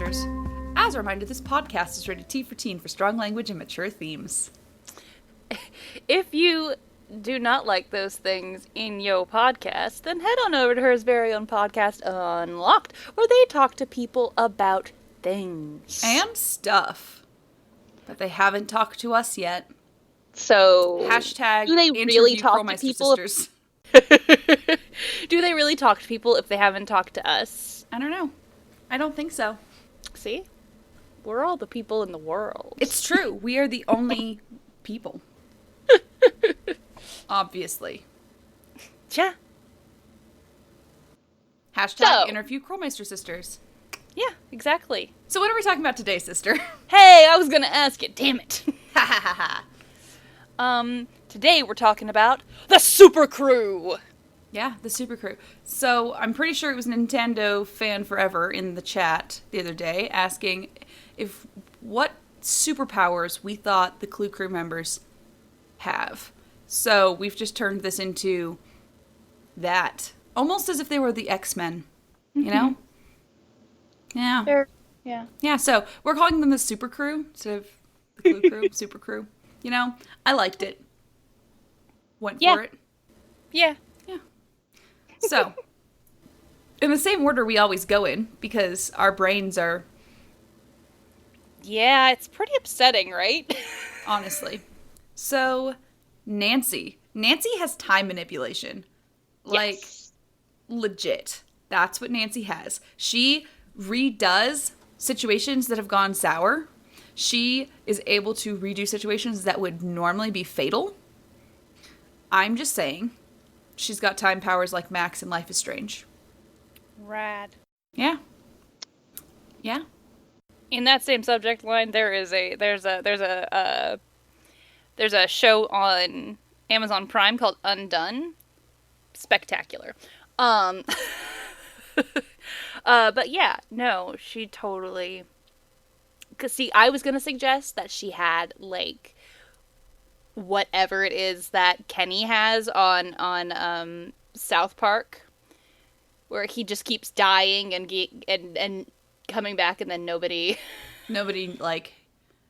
sisters. As a reminder, this podcast is rated T for teen for strong language and mature themes. If you do not like those things in your podcast, then head on over to her very own podcast, Unlocked, where they talk to people about things. And stuff. But they haven't talked to us yet. So, Hashtag do they really talk to Krolmeister people? sisters. Do they really talk to people if they haven't talked to us? I don't know. I don't think so. See? We're all the people in the world. It's true. We are the only people. Obviously. Yeah. Hashtag interview Krolmeister sisters. Yeah, exactly. So what are we talking about today, sister? Hey, I was gonna ask you, damn it. Ha ha ha ha. Today we're talking about the Super Crew. Yeah, the Super Crew. So I'm pretty sure it was Nintendo Fan Forever in the chat the other day asking if what superpowers we thought the Clue Crew members have. So we've just turned this into that. Almost as if they were the X-Men. You know? Yeah. Fair. Yeah. Yeah, so we're calling them the Super Crew instead of the Clue Crew, Super Crew. You know, I liked it. Went for it. Yeah. Yeah. So, in the same order we always go in, because our brains are, Yeah, it's pretty upsetting, right? honestly. So, Nancy. Nancy has time manipulation. Like, Yes. legit. That's what Nancy has. She redoes situations that have gone sour. She is able to redo situations that would normally be fatal. I'm just saying, she's got time powers like Max in Life is Strange. Rad. Yeah. Yeah. In that same subject line, there's a show on Amazon Prime called Undone. Spectacular. But yeah, no, she totally. Cause see, I was gonna suggest that she had like whatever it is that Kenny has on South Park, where he just keeps dying and coming back, and then nobody like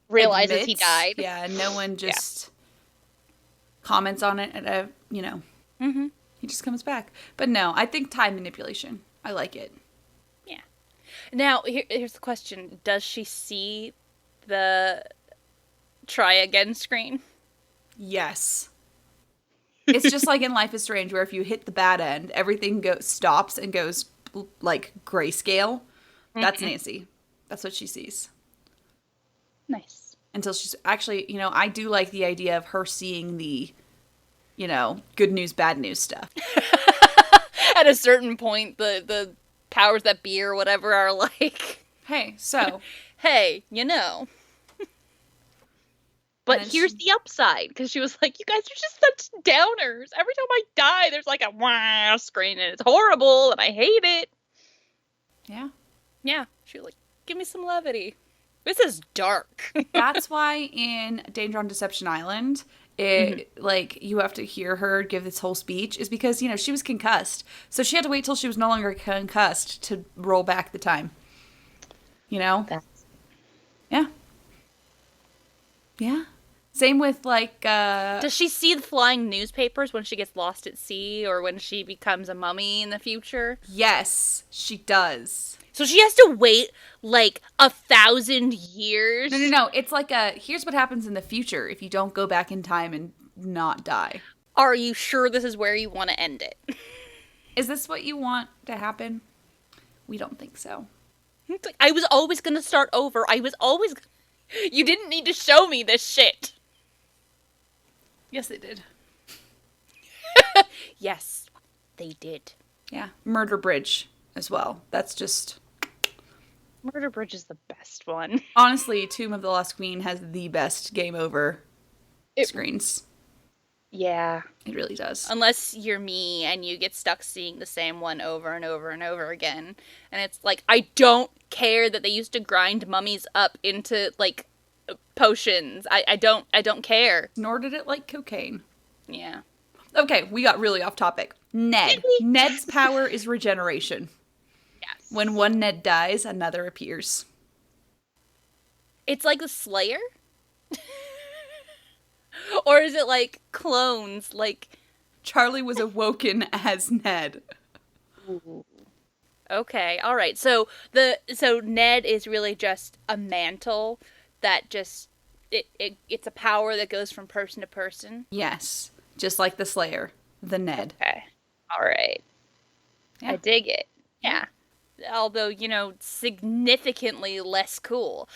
realizes admits. he died. Yeah, no one just comments on it at a, Mm-hmm. he just comes back. But no, I think time manipulation. I like it. Yeah. Now, here's the question. Does she see the try again screen? Yes. It's just like in Life is Strange, where if you hit the bad end, everything stops and goes like grayscale. That's Nancy. That's what she sees. Nice. Until she's actually, I do like the idea of her seeing the, good news, bad news stuff. At a certain point, the powers that be or whatever are like, Hey, so. hey, But And here's the upside, because she was like, you guys are just such downers. Every time I die, there's like a wow screen, and it's horrible, and I hate it. Yeah. Yeah, she was like, give me some levity. This is dark. That's why in Danger on Deception Island, you have to hear her give this whole speech, is because, she was concussed. So she had to wait till she was no longer concussed to roll back the time. Yeah. Yeah. Same with, Does she see the flying newspapers when she gets lost at sea, or when she becomes a mummy in the future? Yes, she does. So she has to wait, 1,000 years? No. It's like here's what happens in the future if you don't go back in time and not die. Are you sure this is where you want to end it? Is this what you want to happen? We don't think so. It's like, I was always going to start over. You didn't need to show me this shit. Yes, they did. Yes, they did. Yeah. Murder Bridge as well. That's just... Murder Bridge is the best one. Honestly, Tomb of the Lost Queen has the best game over screens. Yeah. It really does. Unless you're me and you get stuck seeing the same one over and over and over again. And it's like, I don't care that they used to grind mummies up into, potions. I don't care. Nor did it like cocaine. Yeah. Okay, we got really off topic. Ned. Ned's power is regeneration. Yes. When one Ned dies, another appears. It's like the Slayer? Or is it like clones? Like, Charlie was awoken as Ned. okay, all right. So Ned is really just a mantle that just it's a power that goes from person to person. Yes, just like the Slayer, the Ned. Okay. All right. Yeah. I dig it. Yeah. Yeah. Although, significantly less cool.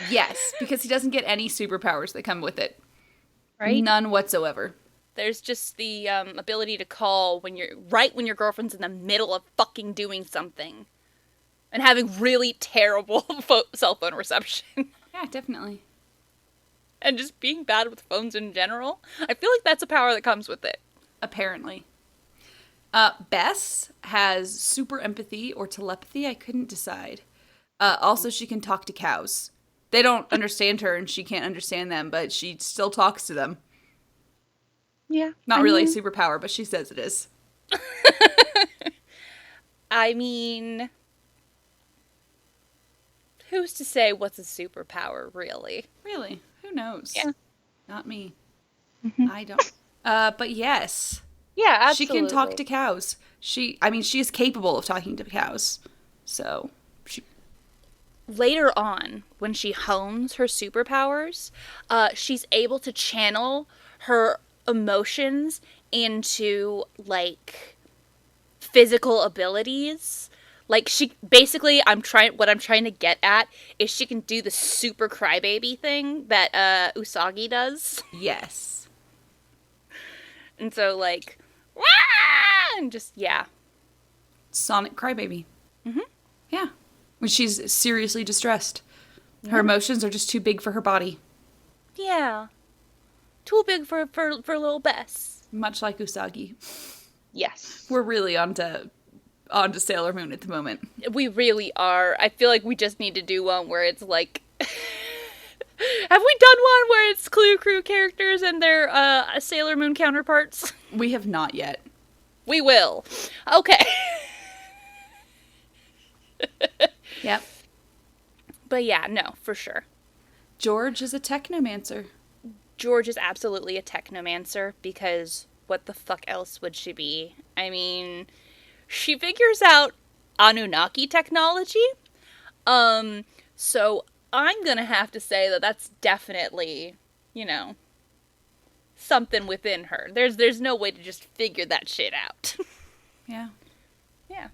Yes, because he doesn't get any superpowers that come with it. Right? None whatsoever. There's just the ability to call when your girlfriend's in the middle of fucking doing something and having really terrible cell phone reception Yeah, definitely. and just being bad with phones in general. I feel like that's a power that comes with it. Apparently. Bess has super empathy or telepathy. I couldn't decide. Also, she can talk to cows. They don't understand her and she can't understand them, but she still talks to them. Yeah. Not really a superpower, but she says it is. I mean, who's to say what's a superpower, really? Really? Who knows? Yeah. Not me. I don't. But yes. Yeah, She absolutely. can talk to cows. She is capable of talking to cows. So, Later on, when she hones her superpowers, she's able to channel her emotions into, like, physical abilities. Like, she basically, what I'm trying to get at is she can do the super crybaby thing that Usagi does. yes. And so, like, "Wah!" and just, yeah. Sonic Crybaby. Yeah. When she's seriously distressed. Her emotions are just too big for her body. Yeah. Too big for little Bess. Much like Usagi. Yes. We're really onto Sailor Moon at the moment. We really are. I feel like we just need to do one where it's like... Have we done one where it's Clue Crew characters and their Sailor Moon counterparts? We have not yet. We will. Okay. Yep. But yeah, no, for sure. George is a technomancer. George is absolutely a technomancer because what the fuck else would she be? I mean, she figures out Anunnaki technology. So I'm gonna have to say that that's definitely, something within her. There's no way to just figure that shit out. Yeah. Yeah.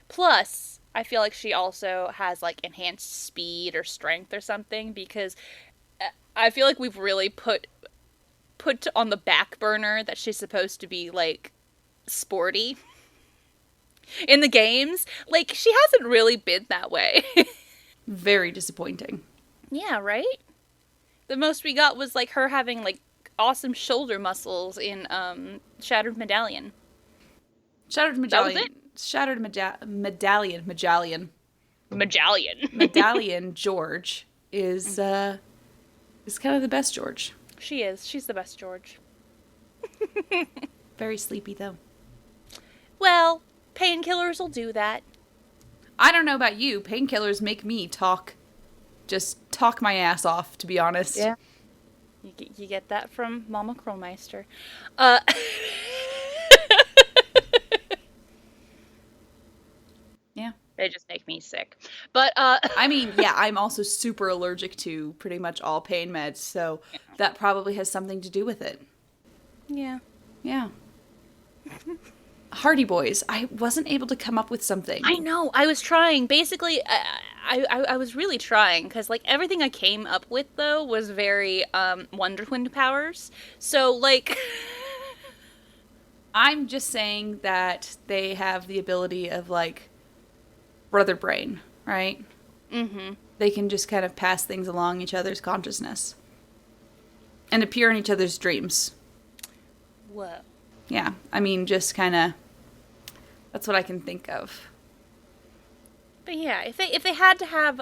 Plus, I feel like she also has like enhanced speed or strength or something because I feel like we've really put on the back burner that she's supposed to be like sporty in the games. Like she hasn't really been that way. Very disappointing. Yeah, right? The most we got was like her having like awesome shoulder muscles in Shattered Medallion. Shattered Medallion. Shattered Medallion. Medallion George is kind of the best George. She is. She's the best George. Very sleepy though. Well, painkillers will do that. I don't know about you. Painkillers make me talk my ass off, to be honest. Yeah. You get that from Mama Krolmeister. Yeah. They just make me sick. But, I mean, yeah, I'm also super allergic to pretty much all pain meds, so that probably has something to do with it. Yeah. Yeah. Hardy Boys. I wasn't able to come up with something. I know. I was trying. Basically, I was really trying because, like, everything I came up with, though, was very Wonder Twin powers. So, like... I'm just saying that they have the ability of, like, brother brain, right? Mm-hmm. They can just kind of pass things along each other's consciousness. And appear in each other's dreams. Whoa. Yeah, I mean, just kind of... That's what I can think of. But yeah, if they had to have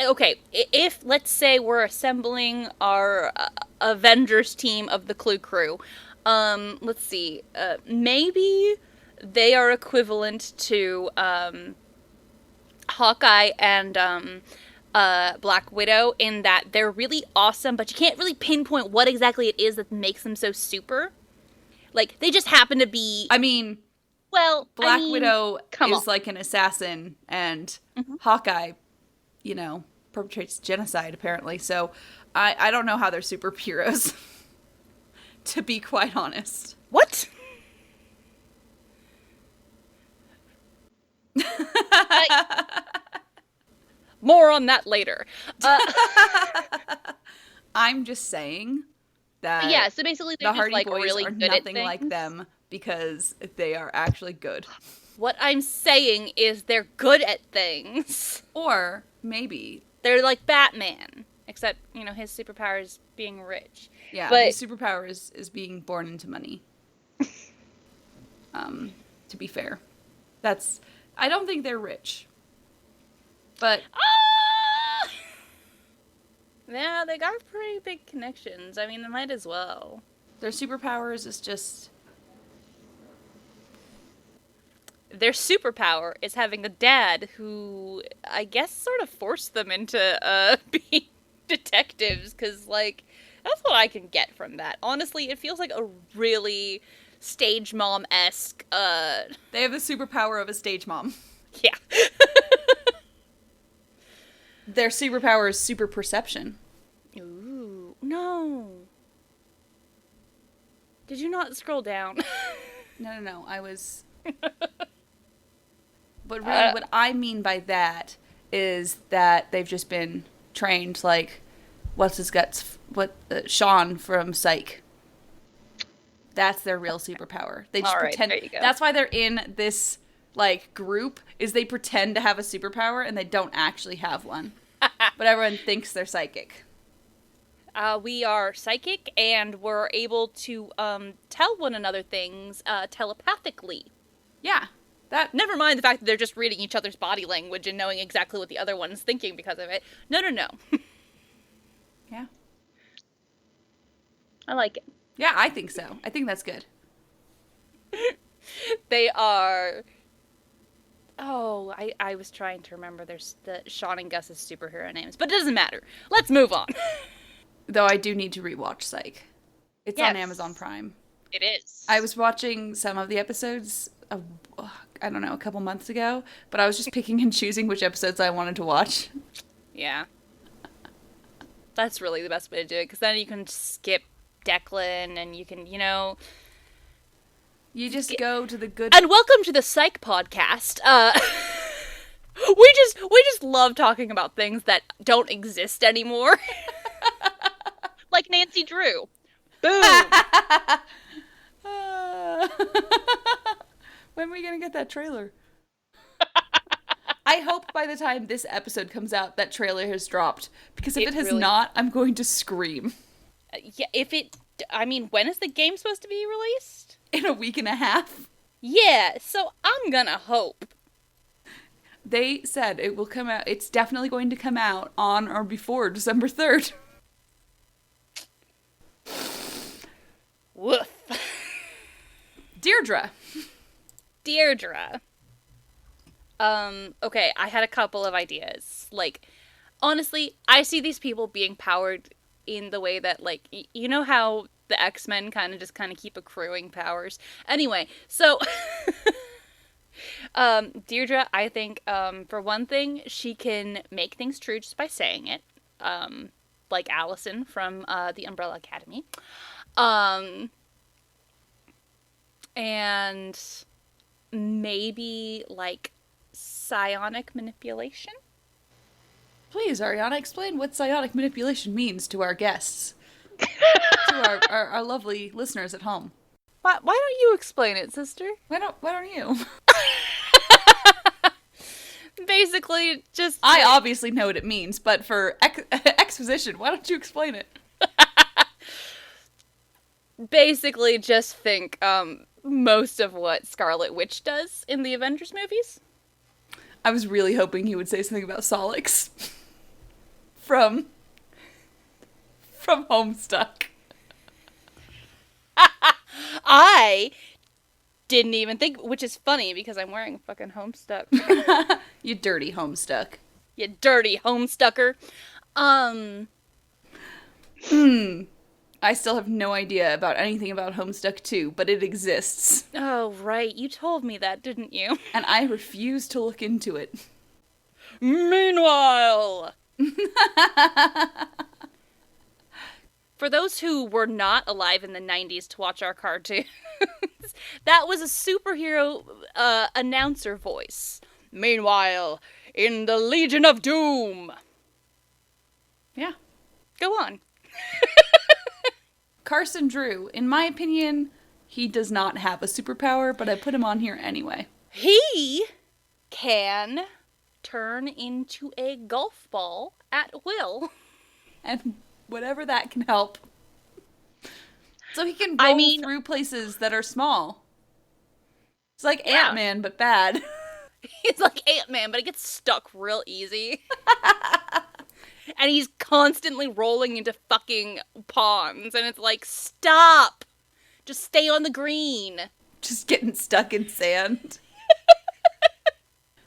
okay, if let's say we're assembling our Avengers team of the Clue Crew, let's see, maybe they are equivalent to Hawkeye and Black Widow in that they're really awesome, but you can't really pinpoint what exactly it is that makes them so super. Like, they just happen to be... I mean, Well, Black Widow come is on. like an assassin, and Mm-hmm. Hawkeye, perpetrates genocide, apparently. So I don't know how they're superheroes, to be quite honest. What? More on that later. I'm just saying that Yeah, so basically they're the just, Hardy like, Boys really are good at nothing like things. them because they are actually good. What I'm saying is they're good at things. Or maybe, They're like Batman, except, his superpower is being rich. yeah, But his superpower is being born into money. To be fair. I don't think they're rich. But yeah, they got pretty big connections. I mean, they might as well. their superpowers is just, Their superpower is having a dad who, I guess, sort of forced them into being detectives, because, like, that's what I can get from that. Honestly, it feels like a really stage mom-esque, they have the superpower of a stage mom. yeah. Their superpower is super perception. Ooh, no. Did you not scroll down? No, I was... But really, what I mean by that is that they've just been trained, like, Sean from Psych. That's their real superpower. They just All right, pretend. there you go. That's why they're in this, like, group, is they pretend to have a superpower and they don't actually have one. But everyone thinks they're psychic. We are psychic, and we're able to tell one another things telepathically. Yeah. Never mind the fact that they're just reading each other's body language and knowing exactly what the other one's thinking because of it. No. Yeah. I like it. Yeah, I think so. I think that's good. They are... Oh, I was trying to remember the Sean and Gus's superhero names, but it doesn't matter. Let's move on. Though I do need to rewatch Psych. It's on Yes. Amazon Prime. It is. I was watching some of the episodes, I don't know, a couple months ago, but I was just picking and choosing which episodes I wanted to watch. Yeah. That's really the best way to do it, because then you can skip Declan, and you can, You just go to the good... And welcome to the Psych Podcast. We just love talking about things that don't exist anymore. Like Nancy Drew. Boom. When are we going to get that trailer? I hope by the time this episode comes out, that trailer has dropped. Because if it has really- not, I'm going to scream. Yeah, when is the game supposed to be released? In a week and a half. Yeah, so I'm gonna hope. They said it will come out. It's definitely going to come out on or before December 3rd. Woof. Deirdre. Okay, I had a couple of ideas. Like, honestly, I see these people being powered in the way that, like, you know how the X-Men kind of keep accruing powers? Anyway, so... Deirdre, I think, for one thing, she can make things true just by saying it. Like Allison from, the Umbrella Academy. And maybe, like, psionic manipulation? Please, Ariana, explain what psionic manipulation means to our guests. To our lovely listeners at home. Why don't you explain it, sister? Why don't you? Basically, just... I obviously know what it means, but for exposition, why don't you explain it? Basically, just think, most of what Scarlet Witch does in the Avengers movies. I was really hoping he would say something about Solix. From Homestuck. I didn't even think, which is funny because I'm wearing fucking Homestuck. You dirty Homestuck. You dirty homestucker. I still have no idea about anything about Homestuck 2, but it exists. Oh, right. You told me that, didn't you? And I refuse to look into it. Meanwhile, for those who were not alive in the 90s to watch our cartoons, that was a superhero announcer voice. Meanwhile, in the Legion of Doom. Yeah. Go on. Carson Drew, in my opinion, he does not have a superpower, but I put him on here anyway. He can turn into a golf ball at will. And whatever that can help. So he can roll through places that are small. It's like Ant-Man, but bad. He's like Ant-Man, but he gets stuck real easy. And he's constantly rolling into fucking ponds. And it's like, stop! Just stay on the green. Just getting stuck in sand.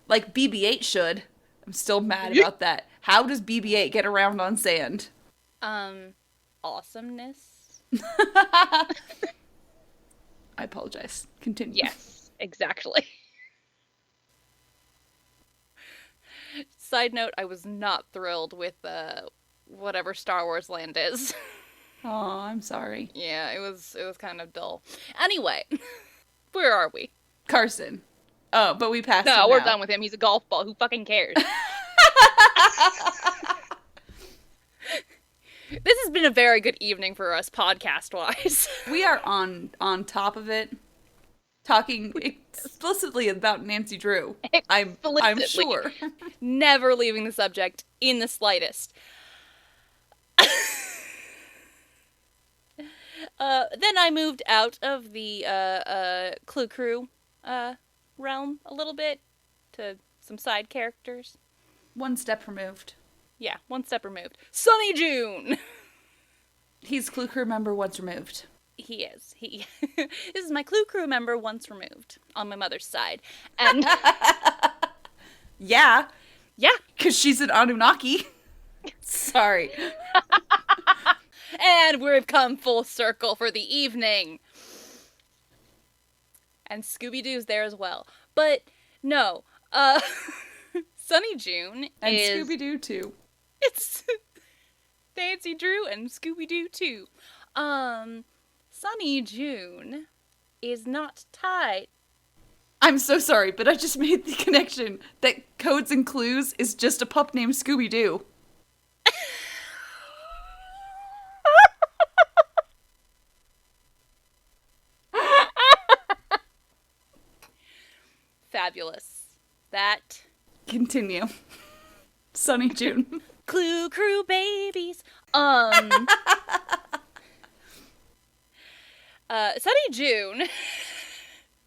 Like BB-8 should. I'm still mad about that. How does BB-8 get around on sand? Awesomeness. I apologize. Continue. Yes, exactly. Side note, I was not thrilled with whatever Star Wars land is. Oh, I'm sorry. Yeah, it was kind of dull. Anyway, where are we? Carson. Oh, but we passed him No, we're now. done with him. He's a golf ball. Who fucking cares? This has been a very good evening for us podcast-wise. We are on top of it. Talking explicitly about Nancy Drew. I'm sure. Never leaving the subject in the slightest. Then I moved out of the Clue Crew realm a little bit to some side characters. One step removed. Yeah, one step removed. Sunny June! He's Clue Crew member once removed. He is. This is my Clue Crew member once removed on my mother's side. And yeah. Yeah. Because she's an Anunnaki. Sorry. And we've come full circle for the evening. And Scooby-Doo's there as well. But no, Sunny June and is... Scooby-Doo too. It's Nancy Drew and Scooby-Doo too. Sunny June is not tied. I'm so sorry, but I just made the connection that Codes and Clues is just a pup named Scooby-Doo. Fabulous. That. Continue. Sunny June. Clue Crew babies. Sunny June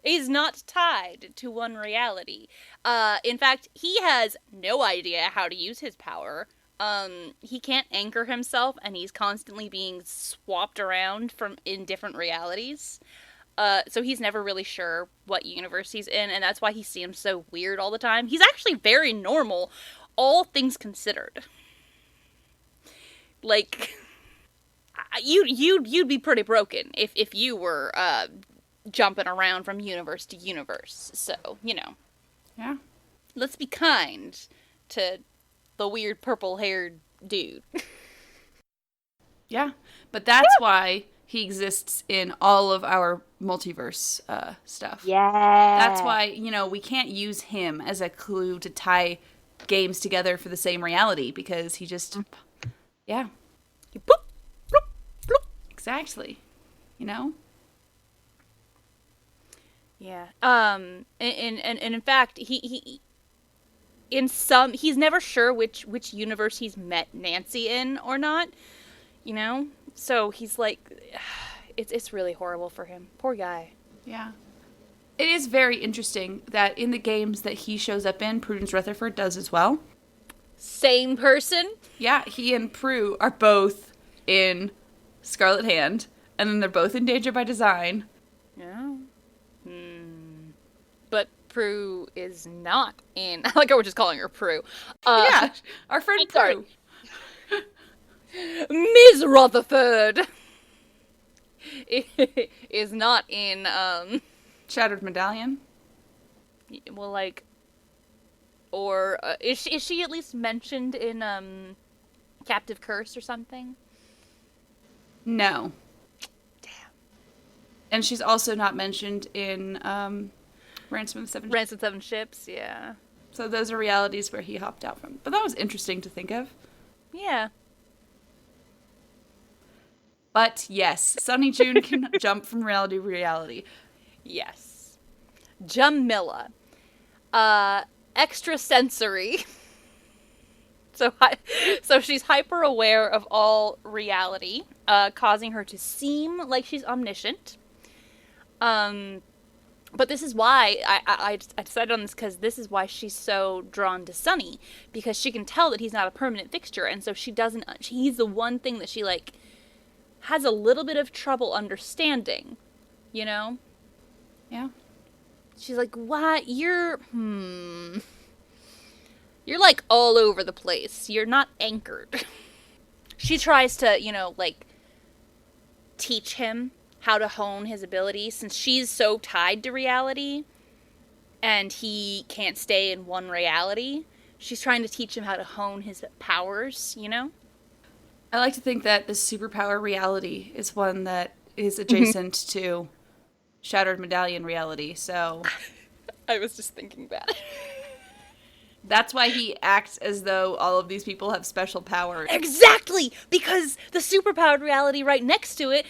is not tied to one reality. In fact, he has no idea how to use his power. He can't anchor himself, and he's constantly being swapped around in different realities. So he's never really sure what universe he's in, and that's why he seems so weird all the time. He's actually very normal, all things considered. Like, you'd be pretty broken if you were jumping around from universe to universe. So, you know. Yeah. Let's be kind to the weird purple-haired dude. Yeah. But that's why he exists in all of our multiverse stuff. Yeah. That's why, we can't use him as a clue to tie games together for the same reality, because he just... Yeah. You boop, bloop, bloop. Exactly. Yeah. And in fact, he's never sure which universe he's met Nancy in or not, So he's like, it's really horrible for him. Poor guy. Yeah. It is very interesting that in the games that he shows up in, Prudence Rutherford does as well. Same person? Yeah, he and Prue are both in Scarlet Hand, and then they're both in Danger by Design. Yeah. But Prue is not in. I like how we're just calling her Prue. Yeah, our friend sorry. Prue. Ms. Rutherford is not in, Shattered Medallion. well, like, or, is she at least mentioned in, Captive Curse or something? No. Damn. And she's also not mentioned in Ransom of Seven. Ransom of 7 Ships, yeah. So those are realities where he hopped out from. But that was interesting to think of. Yeah. But yes, Sunny June can jump from reality to reality. Yes. Jamila. Extrasensory. So she's hyper aware of all reality, causing her to seem like she's omniscient. But this is why I decided on this, because this is why she's so drawn to Sunny, because she can tell that he's not a permanent fixture, and so he's the one thing that she, like, has a little bit of trouble understanding, you know? Yeah. She's like, what? You're like all over the place. You're not anchored. She tries to, like, teach him how to hone his abilities, since she's so tied to reality and he can't stay in one reality. She's trying to teach him how to hone his powers, I like to think that the superpower reality is one that is adjacent to Shattered Medallion reality, so I was just thinking that. that's why he acts as though all of these people have special powers. Exactly! Because the superpowered reality right next to it,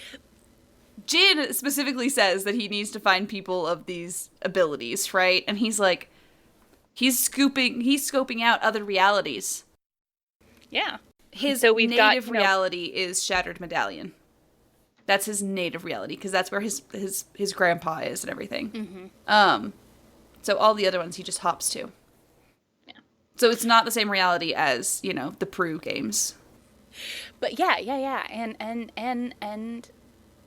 Jin specifically says that he needs to find people of these abilities, right? And he's like, he's scoping out other realities. yeah. His So we've native got, reality is Shattered Medallion. That's his native reality, because that's where his grandpa is and everything. Mm-hmm. So all the other ones he just hops to. Yeah. So it's not the same reality as, the Prue games. But yeah. And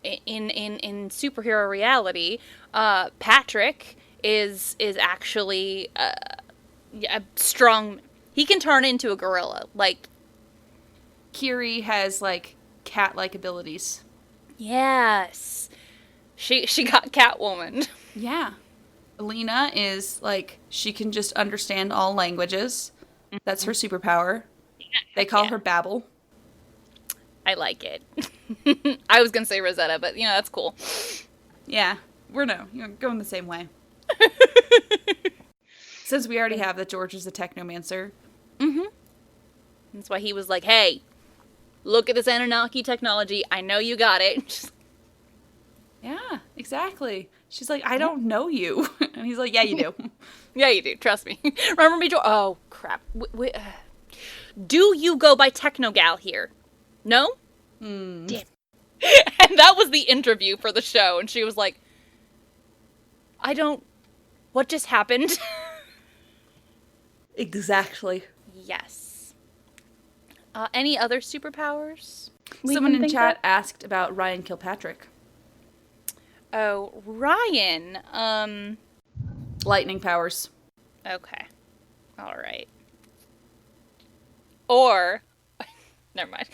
in superhero reality, Patrick is actually a strong. He can turn into a gorilla. Like, Kiri has, like, cat-like abilities. yes, she got Catwoman. Yeah. Alina is, like, she can just understand all languages. That's her superpower. They call her Babel. I like it. I was gonna say Rosetta, but that's cool. Yeah. You're going the same way. Since we already have that George is a technomancer. Mm-hmm. That's why he was like, hey, look at this Anunnaki technology. I know you got it. Yeah, exactly. She's like, I don't know you. And he's like, yeah, you do. Yeah, you do. Trust me. Remember me, George? Oh, crap. Do you go by Technogal here? No? Damn. And that was the interview for the show, and she was like, what just happened? Exactly. Yes. Any other superpowers? Someone in chat asked about Ryan Kilpatrick. Oh, Ryan. Lightning powers. Okay. All right. Or never mind.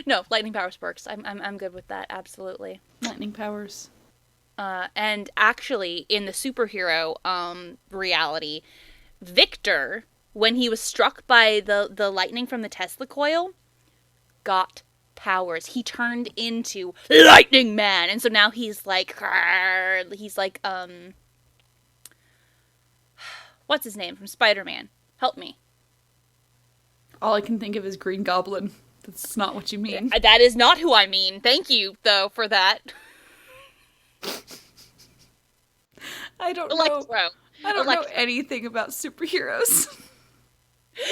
No, lightning powers works. I'm good with that. Absolutely. Lightning powers. And actually, in the superhero reality, Victor, when he was struck by the lightning from the Tesla coil, got powers. He turned into Lightning Man, and so now he's like, what's his name from Spider-Man? Help me. All I can think of is Green Goblin. That's not what you mean. That is not who I mean. Thank you, though, for that. I don't Electro. know. I don't know anything about superheroes.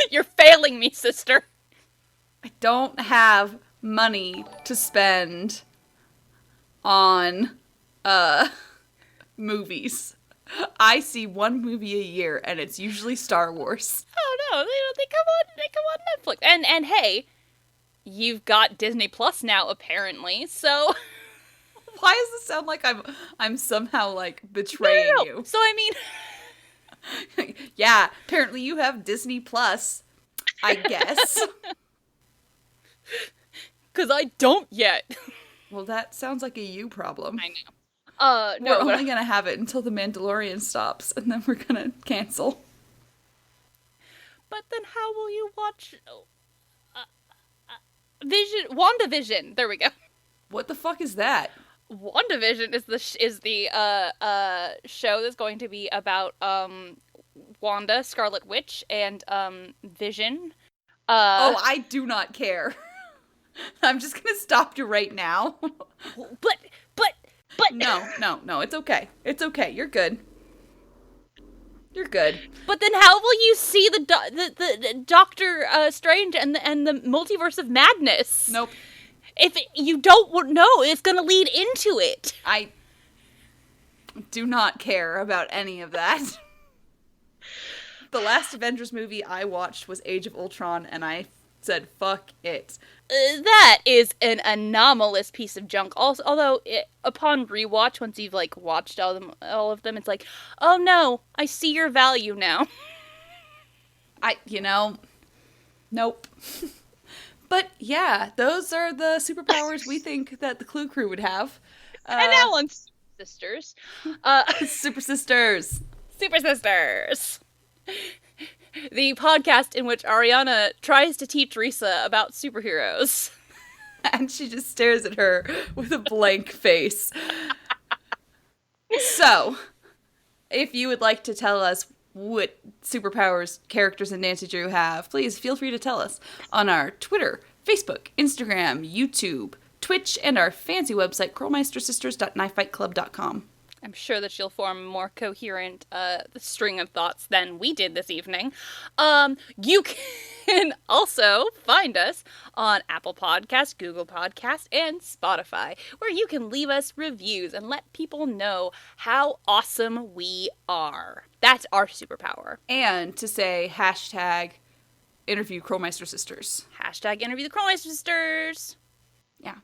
You're failing me, sister. I don't have money to spend on movies. I see one movie a year, and it's usually Star Wars. Oh no, they come on Netflix. And hey, you've got Disney Plus now apparently. So Why does this sound like I'm somehow like betraying No. you? So I mean, Yeah, apparently you have Disney Plus, I guess. because I don't yet. Well, that sounds like a you problem. I know. We're No, only gonna have it until The Mandalorian stops, and then we're gonna cancel. but then how will you watch WandaVision? There we go. What the fuck is that? WandaVision is the show that's going to be about Wanda, Scarlet Witch, and Vision. Oh, I do not care. I'm just gonna stop you right now. but No, it's okay. It's okay. You're good. You're good. But then how will you see the Doctor Strange and the Multiverse of Madness? Nope. If you don't know, it's going to lead into it. I do not care about any of that. The last Avengers movie I watched was Age of Ultron, and I said, fuck it. That is an anomalous piece of junk. Also, although upon rewatch, once you've like watched all of them, it's like, oh no, I see your value now. Nope. But yeah, those are the superpowers we think that the Clue Crew would have. And now on Sisters, Super Sisters. Super Sisters. The podcast in which Ariana tries to teach Risa about superheroes. And she just stares at her with a blank face. So, if you would like to tell us what superpowers characters in Nancy Drew have, please feel free to tell us on our Twitter, Facebook, Instagram, YouTube, Twitch, and our fancy website, krolmeistersisters.knifefightclub.com. I'm sure that she'll form a more coherent string of thoughts than we did this evening. You can also find us on Apple Podcasts, Google Podcasts, and Spotify, where you can leave us reviews and let people know how awesome we are. That's our superpower. And to say hashtag interview Krolmeister Sisters. Hashtag interview the Krolmeister Sisters. Yeah.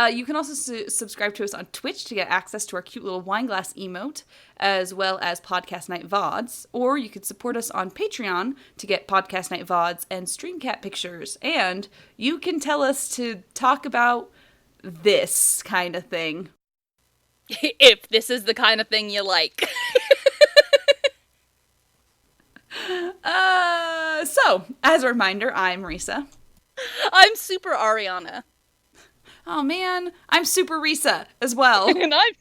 You can also subscribe to us on Twitch to get access to our cute little wine glass emote, as well as Podcast Night VODs. Or you could support us on Patreon to get Podcast Night VODs and Stream Cat pictures. And you can tell us to talk about this kind of thing. If this is the kind of thing you like. So, as a reminder, I'm Risa. I'm Super Ariana. Oh man, I'm Super Risa as well. And I'm...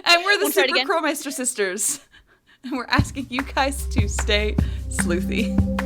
And we're the Wanna try it Super again? Krolmeister Sisters. And we're asking you guys to stay sleuthy.